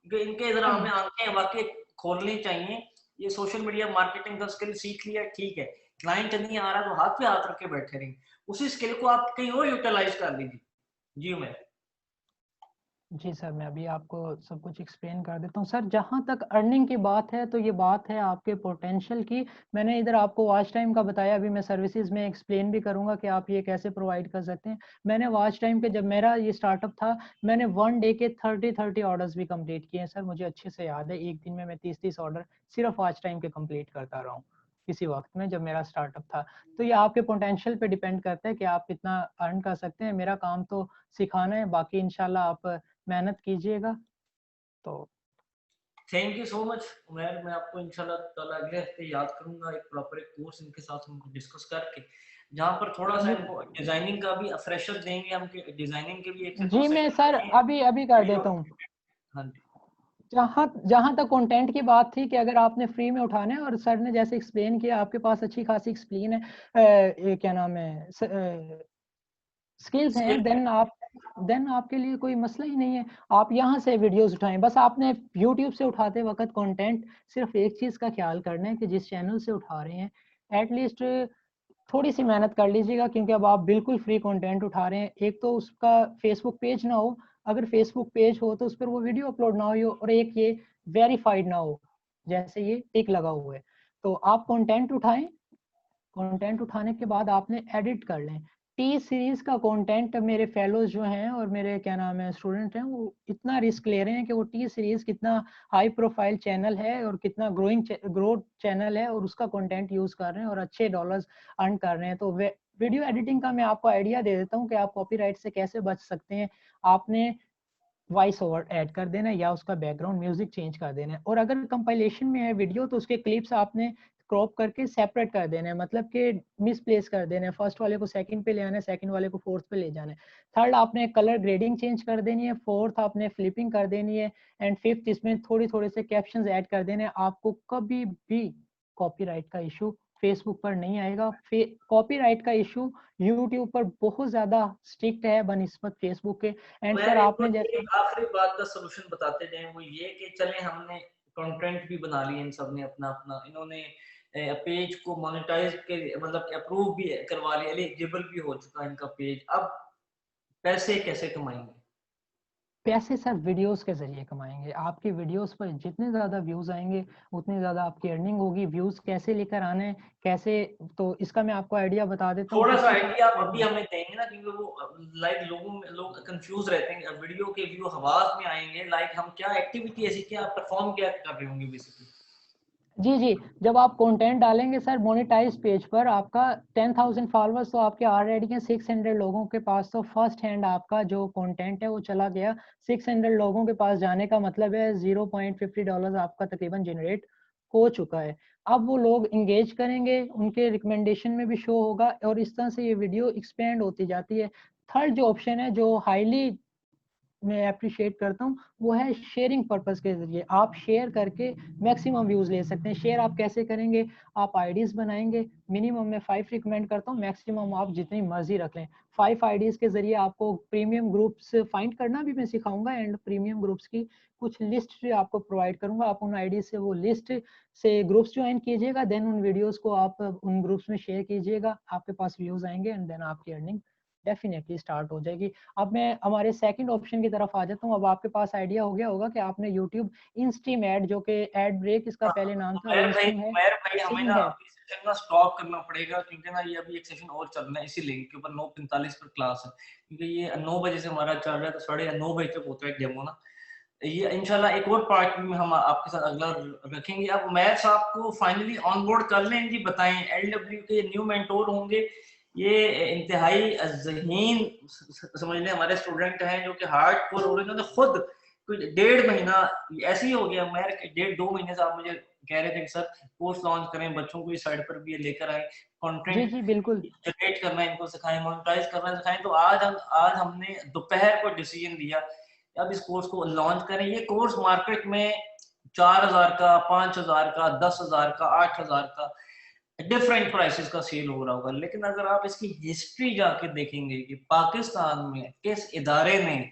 क्योंकि इनके जरा हमें आंखें वाकई खोलनी चाहिए। ये सोशल मीडिया मार्केटिंग का स्किल सीख लिया ठीक है, क्लाइंट नहीं आ रहा तो हाथ पे हाथ रख के बैठे रहेंगे, उसी स्किल को आप कहीं और यूटिलाइज कर लीजिए। जी उमैर। जी सर, मैं अभी आपको सब कुछ एक्सप्लेन कर देता हूँ। सर, जहाँ तक अर्निंग की बात है तो ये बात है आपके पोटेंशियल की। मैंने इधर आपको वॉच टाइम का बताया, अभी मैं सर्विसेज में एक्सप्लेन भी करूँगा कि आप ये कैसे प्रोवाइड कर सकते हैं। मैंने वॉच टाइम पे, जब मेरा ये स्टार्टअप था, मैंने 1 डे के 30 ऑर्डर्स भी कंप्लीट किए हैं सर, मुझे अच्छे से याद है। एक दिन में मैं 30 ऑर्डर सिर्फ वॉच टाइम के कंप्लीट करता रहा हूँ किसी वक्त में, जब मेरा स्टार्टअप था। तो ये आपके पोटेंशियल पे डिपेंड करता है कि आप कितना अर्न कर सकते हैं। मेरा काम तो सिखाना है, बाकी इंशाल्लाह आप मेहनत कीजिएगा। तो thank you so much Umair, मैं आपको इंशाल्लाह ताला अगले हफ्ते याद करूंगा, एक प्रॉपर एक कोर्स इनके साथ हम डिस्कस करके, जहां पर थोड़ा सा इनको डिजाइनिंग का भी फ्रेशर देंगे हम, डिजाइनिंग के भी 1 से 2 जी मैं सेशन सर रखें। अभी अभी कर वीडियो, देता हूँ। हाँ जी, जहाँ जहाँ तक कंटेंट की बात थी कि अगर आपने फ्री में उठाना है, और सर ने जैसे एक्सप्लेन किया, आपके पास अच्छी खासी एक्सप्लेन है, क्या नाम है, स्किल्स हैं, स्किल देन आप देन आपके लिए कोई मसला ही नहीं है, आप यहाँ से वीडियोस उठाएं। बस आपने यूट्यूब से उठाते वक्त कंटेंट सिर्फ एक चीज़ का ख्याल करना है कि जिस चैनल से उठा रहे हैं एटलीस्ट थोड़ी सी मेहनत कर लीजिएगा, क्योंकि अब आप बिल्कुल फ्री कंटेंट उठा रहे हैं। एक तो उसका फेसबुक पेज ना हो, अगर फेसबुक पेज हो तो उस पर वो वीडियो अपलोड ना हो, और एक ये वेरीफाइड ना हो जैसे ये टिक लगा हुआ है। तो आप कंटेंट उठाएं, कंटेंट उठाने के बाद आपने एडिट कर लें। टी सीरीज का कंटेंट मेरे फेलोज जो हैं और मेरे क्या नाम है स्टूडेंट हैं, वो इतना रिस्क ले रहे हैं कि वो टी सीरीज कितना हाई प्रोफाइल चैनल है और कितना ग्रोथ चैनल है, और उसका कंटेंट यूज कर रहे हैं और अच्छे डॉलर्स अर्न कर रहे हैं। तो वीडियो एडिटिंग का मैं आपको आइडिया दे देता हूँ कि आप कॉपीराइट से कैसे बच सकते हैं। आपने वॉइस ओवर ऐड कर देना है या उसका बैकग्राउंड म्यूजिक चेंज कर देना है, और अगर कंपाइलेशन में है वीडियो तो उसके क्लिप्स आपने क्रॉप करके सेपरेट कर देना है, मतलब कि मिसप्लेस कर देना है। फर्स्ट वाले को सेकंड पे ले आना है, सेकंड वाले को फोर्थ पे ले जाना है। थर्ड आपने कलर ग्रेडिंग चेंज कर देनी है, फोर्थ आपने फ्लिपिंग कर देनी है, एंड फिफ्थ इसमें थोड़ी थोड़े से कैप्शंस ऐड कर देने हैं। आपको कभी भी कॉपीराइट का इशू फेसबुक पर नहीं आएगा। कॉपीराइट का इशू यूट्यूब पर बहुत ज्यादा स्ट्रिक्ट है बनिस्बत फेसबुक के। एंड सर मैं इनको आपने जैसा एक आखिरी बात का सलूशन बताते जाएं, वो ये कि चले हमने कंटेंट भी बना लिए, इन सब ने अपना अपना, इन्होंने पेज को मोनेटाइज के मतलब अप्रूव भी करवा लिया, एलिजिबल भी हो चुका इनका पेज। अब पैसे कैसे कमाएंगे? पैसे सर वीडियोस के जरिए कमाएंगे। आपकी वीडियोस पर जितने ज्यादा व्यूज आएंगे उतनी ज्यादा आपकी अर्निंग होगी। व्यूज कैसे लेकर आने हैं, कैसे, तो इसका मैं आपको आइडिया बता देता हूँ। थोड़ा सा सबसे आइडिया आप अभी पहले हमें देंगे ना, क्योंकि वो लाइक लोग कंफ्यूज रहते हैं, वीडियो के व्यू हवास में आएंगे, लाइक हम क्या एक्टिविटी ऐसी क्या परफॉर्म क्या कर रहे होंगे बेसिकली। जी जी, जब आप कंटेंट डालेंगे सर मोनेटाइज पेज पर, आपका 10,000 फॉलोअर्स तो आपके ऑलरेडी हैं। 600 लोगों के पास तो फर्स्ट हैंड आपका जो कंटेंट है वो चला गया। 600 लोगों के पास जाने का मतलब है $0.50 आपका तकरीबन जनरेट हो चुका है। अब वो लोग इंगेज करेंगे, उनके रिकमेंडेशन में भी शो होगा, और इस तरह से ये वीडियो एक्सपेंड होती जाती है। थर्ड जो ऑप्शन है जो हाईली मैं अप्रिशिएट करता हूँ, वो है शेयरिंग पर्पस के जरिए आप शेयर करके मैक्सिमम व्यूज ले सकते हैं। शेयर आप कैसे करेंगे, आप आईडीज बनाएंगे, मिनिमम मैं 5 रिकमेंड करता हूँ, मैक्सिमम आप जितनी मर्जी रख लें। 5 आईडीज के जरिए आपको प्रीमियम ग्रुप्स फाइंड करना भी मैं सिखाऊंगा, एंड प्रीमियम ग्रुप्स की कुछ लिस्ट भी आपको प्रोवाइड करूंगा। आप उन आईडी से वो लिस्ट से ग्रुप्स ज्वाइन कीजिएगा, देन उन वीडियोस को आप उन ग्रुप्स में शेयर कीजिएगा, आपके पास व्यूज आएंगे, एंड देन आपकी अर्निंग डेफिनेटली स्टार्ट हो जाएगी। अब मैं हमारे सेकंड ऑप्शन की तरफ आ जाता हूँ। अब आपके पास आइडिया हो गया होगा कि आपने यूट्यूब इंस्ट्रीम एड, जो कि एड ब्रेक इसका हाँ, पहले नाम था, उमैर भाई, इंस्ट्रीम है, उमैर भाई हमें सिंग ना है। अभी सेशन ना स्टॉप करना पड़ेगा, क्योंकि ना ये अभी एक सेशन और चलना है, इसीलिए के ऊपर 9:45 पर क्लास है, क्योंकि ये 9 बजे से हमारा चल रहा है, तो 9:30 बजे तक होता है डेमो ना। ये इंशाल्लाह एक और पार्ट में हम आपके साथ अगला रखेंगे। अब उमैर साहब को फाइनली ऑन बोर्ड कर लें जी, बताएं एलडब्ल्यू के न्यू मेंटोर होंगे। ये इंतहाई ज़हीन समझ लें हमारे स्टूडेंट हैं, जो कि हार्डकोर, और इन्होंने खुद कुछ 1.5 महीना ऐसे ही हो गया, मैं 1.5-2 महीने से आप मुझे कह रहे थे कि सर कोर्स लॉन्च करें, बच्चों को इस साइड पर भी ये लेकर आए, जी कंटेंट जी बिल्कुल। जनरेट करना इनको सिखाएं, मोनेटाइज करना सिखाएं। तो आज हमने दोपहर को डिसीजन लिया अब इस कोर्स को लॉन्च करें। ये कोर्स मार्केट में 4,000 का, 5,000 का, 10,000 का, 8,000 का डिफरेंट प्राइसेस का सेल हो रहा होगा, लेकिन अगर आप इसकी हिस्ट्री जाके देखेंगे कि पाकिस्तान में किस इदारे ने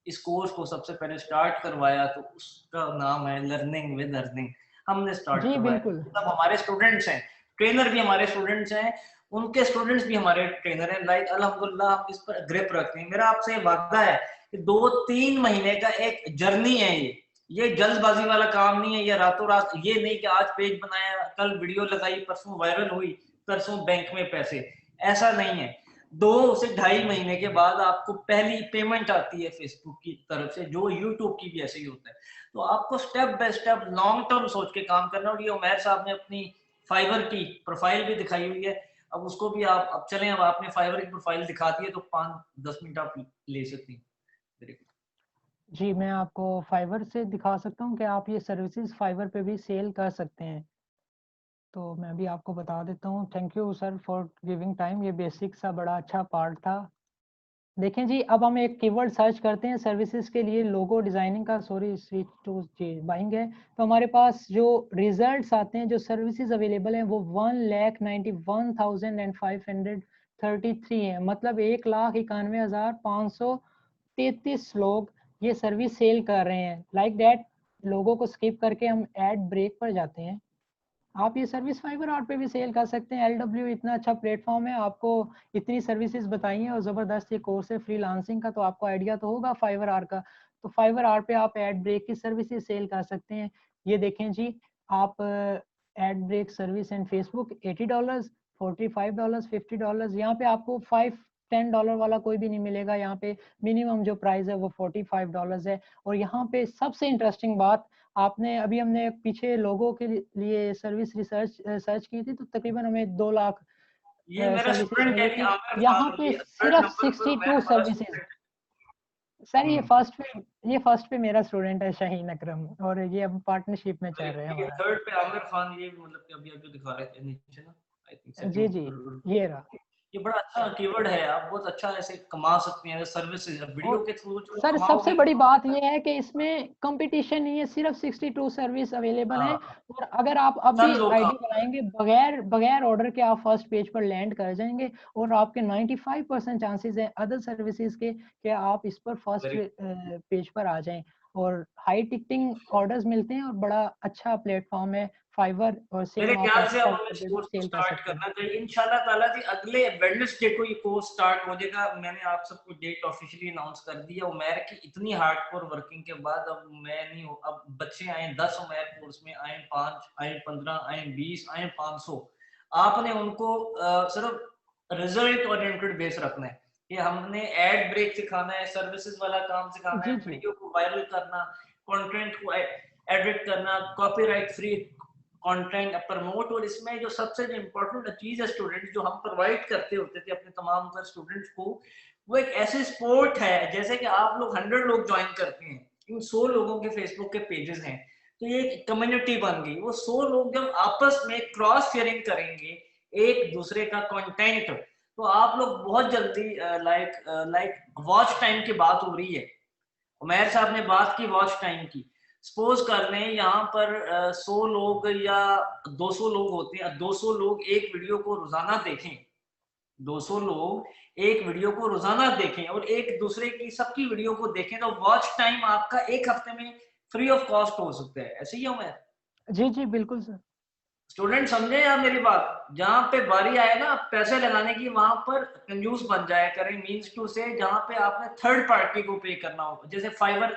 इस कोर्स को सबसे पहले स्टार्ट करवाया, तो उसका नाम है लर्निंग विद अर्निंग। हमने स्टार्ट जी करवाया, बिल्कुल। सब हमारे स्टूडेंट्स हैं, ट्रेनर भी हमारे स्टूडेंट्स हैं, उनके स्टूडेंट्स भी हमारे ट्रेनर हैं। लाइक अल्हम्दुलिल्लाह हम इस पर ग्रिप रखते हैं। मेरा आपसे वादा है कि 2-3 महीने का एक जर्नी है ये जल्दबाजी वाला काम नहीं है, ये रातों रात, ये नहीं कि आज पेज बनाया, कल वीडियो लगाई, परसों वायरल हुई, परसों बैंक में पैसे, ऐसा नहीं है। 2 से 2.5 महीने के बाद आपको पहली पेमेंट आती है फेसबुक की तरफ से, जो यूट्यूब की भी ऐसे ही होता है। तो आपको step by step long term सोच के काम करना। और ये उमैर साहब ने अपनी फाइवर की प्रोफाइल भी दिखाई हुई है, अब उसको भी आप, अब चलें, अब आपने फाइवर की प्रोफाइल दिखा दी है, तो 5-10 मिनट आप ले सकती हैं। जी मैं आपको फाइवर से दिखा सकता हूँ कि आप ये सर्विसेज फाइवर पे भी सेल कर सकते हैं। तो मैं भी आपको बता देता हूँ। Thank you sir for giving time, ये बेसिक सा बड़ा अच्छा पार्ट था। देखें जी, अब हम एक कीवर्ड सर्च करते हैं सर्विसेज के लिए, लोगो डिजाइनिंग का, sorry switch to G buying है। तो हमारे पास जो रिजल्ट्स आते हैं, जो सर्विसेज अवेलेबल हैं, वो 1,91,533 है, मतलब 1,91,500 33 लोग ये सर्विस सेल कर रहे हैं। लाइक दैट लोगों को स्किप करके हम एड ब्रेक पर जाते हैं। आप ये सर्विस फाइवर आर्ट पे भी सेल कर सकते हैं। एलडब्ल्यू इतना अच्छा प्लेटफॉर्म है, आपको इतनी सर्विसेज बताई हैं और ज़बरदस्त ये कोर्स है फ्रीलांसिंग का, तो आपको आइडिया तो होगा फाइवर आर्ट का। तो फाइवर आर्ट पे आप एड ब्रेक की सर्विसेज सेल कर सकते हैं। ये देखें जी, आप ad break service and Facebook $80, $45, $50। यहाँ पे आपको $5-10 वाला कोई भी नहीं मिलेगा। यहाँ पे मिनिमम जो प्राइस है वो $45 है। और यहाँ पे सबसे इंटरेस्टिंग बात, आपने अभी हमने पीछे लोगों के लिए सर्विस रिसर्च सर्च की थी, तो तकरीबन हमें 2 लाख ये मेरा सर्विसेज स्टूडेंट है मिली कि थी। आमिर यहाँ खान, पे ये थर्ड सिर्फ नंबर पर 62 मेरा वाला सर्विसेज। स्टूडेंट। सर ये फर्स्ट पे मेरा स्टूडेंट है शाहीन अकरम, और ये अब पार्टनरशिप में चल रहा है ये हमारा। थर्ड पे आमिर खान, ये मतलब कि अभी अभी दिखा रहे थे नीचे ना, I think ji ji, second. ये रहा। ये बड़ा अच्छा कीवर्ड है, आप बहुत अच्छा ऐसे कमा सकते हैं सर्विसेज वीडियो और के थ्रू जो सर सबसे कमाओगे। बड़ी बात यह है कि इसमें कंपटीशन नहीं है, सिर्फ 62 सर्विस अवेलेबल है। हाँ, और अगर आप चंद अभी लोग काम आईडी कर रहे हैं। बनाएंगे बगैर बगैर ऑर्डर के, आप फर्स्ट पेज पर लैंड कर जाएंगे। और आपके 95% चांसेस हैं अदर सर्विसेज के कि आप इस पर फर्स्ट वेरी, पेज पर आ जाएं। और हाई टिकटिंग ऑर्डर्स मिलते हैं और बड़ा अच्छा प्लेटफॉर्म है फाइवर। और मेरे सेम आप ख्याल से अब हमें इस अपना कोर्स को सेल कर स्टार्ट सकते हैं। करना चाहिए इंशाल्लाह ताला जी। अगले वेडनेसडे को ये कोर्स स्टार्ट हो जाएगा। मैंने आप सबको डेट ऑफिशियली अनाउंस कर दिया। उमैर की इतनी हार्डकोर वर्किंग के बाद अब मैं नहीं हूँ, अब बच्चे आए 10 उमैर कोर्स में, आए 5, आए 15, आए 20, आए 500। आपने उनको सिर्फ रिजल्ट ओरिएंटेड बेस रखना है कि हमने एड ब्रेक सिखाना है, सर्विसेज वाला काम सिखाना है, जी जी वीडियो को वायरल करना, कंटेंट को एडिट करना, कॉपीराइट फ्री कंटेंट प्रमोट। और इसमें जो सबसे जो इम्पोर्टेंट चीज है स्टूडेंट, जो हम प्रोवाइड करते होते थे अपने तमाम कर स्टूडेंट्स को, वो एक ऐसे स्पोर्ट है जैसे कि आप लोग 100 लोग ज्वाइन करते हैं, इन 100 लोगों के फेसबुक के पेजेस हैं, तो ये एक कम्युनिटी बन गई। वो 100 लोग जब आपस में क्रॉस शेयरिंग करेंगे एक दूसरे का कंटेंट, तो आप लोग बहुत जल्दी लाइक वॉच टाइम की बात हो रही है। उमैर साहब ने बात की वॉच टाइम की। सपोज कर लें यहाँ पर 100 लोग या 200 लोग होते हैं, 200 लोग एक वीडियो को रोजाना देखें, 200 लोग एक वीडियो को रोजाना देखें और एक दूसरे की सबकी वीडियो को देखें, तो वॉच टाइम आपका एक हफ्ते में फ्री ऑफ कॉस्ट हो सकता है। ऐसे ही है उमैर? जी जी बिल्कुल सर। स्टूडेंट समझे आप मेरी बात? जहां पे बारी आए ना पैसे लगाने की, वहां पर कंजूस बन जाया करें। मींस टू से जहां पे आपने थर्ड पार्टी को पे करना हो, जैसे फाइवर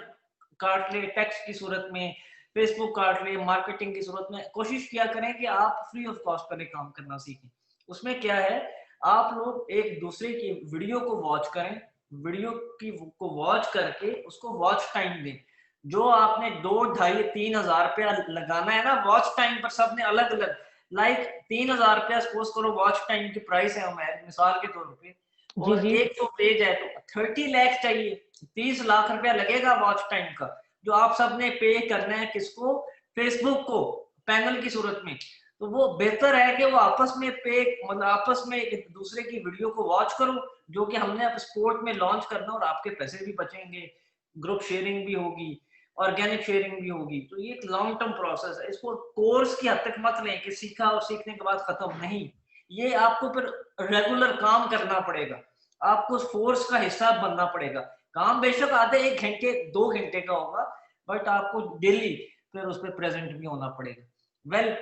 काट ले टैक्स की सूरत में, फेसबुक काट ले मार्केटिंग की सूरत में, कोशिश किया करें कि आप फ्री ऑफ कॉस्ट पर काम करना सीखें। उसमें क्या है, आप लोग एक दूसरे की वीडियो को वॉच करें, वीडियो की को वॉच करके उसको वॉच टाइम दें। जो आपने 2, 2.5, 3 हजार रुपया लगाना है ना वॉच टाइम पर, सबने अलग अलग, लाइक 3 हजार रुपया सपोज करो वॉच टाइम की प्राइस है हमारे मिसाल के तौर पे, जी और जी 100 पेज है तो 30 लाख चाहिए, 30 लाख रुपया लगेगा वॉच टाइम का, जो आप सबने पे करना है किसको? फेसबुक को, पैनल की सूरत में। तो वो बेहतर है कि वो आपस में पे, मतलब आपस में एक दूसरे की वीडियो को वॉच करो, जो कि हमने अब स्पोर्ट में लॉन्च करना, और आपके पैसे भी बचेंगे, ग्रुप शेयरिंग भी होगी, ऑर्गेनिक शेयरिंग भी होगी। तो ये एक लॉन्ग टर्म प्रोसेस है, इसको कोर्स की हद तक मत लें कि सीखा और सीखने के बाद खत्म नहीं। ये आपको फिर रेगुलर काम करना पड़ेगा, आपको उस फोर्स का हिस्सा बनना पड़ेगा। काम बेशक आधे 1 घंटे 2 घंटे का होगा, बट आपको डेली फिर उस पर प्रेजेंट भी होना पड़ेगा। वेल,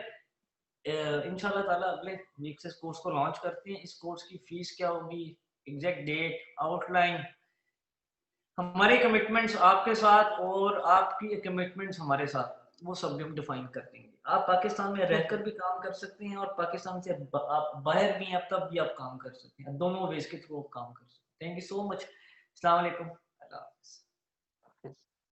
इंशाल्लाह ताला अगले वीक से इस कोर्स को लॉन्च करते हैं। इस कोर्स की फीस क्या होगी, एग्जैक्ट डेट, आउटलाइन, हमारे कमिटमेंट्स आपके साथ और आपकी कमिटमेंट्स हमारे साथ, वो सब हम डिफाइन कर देंगे। आप पाकिस्तान में ठीक है। रहकर भी काम कर सकते हैं और पाकिस्तान से आप बाहर भी हैं तब भी आप काम कर सकते हैं, दोनों वेज के थ्रू आप काम कर सकते हैं। Thank you so much. अस्सलाम वालेकुम।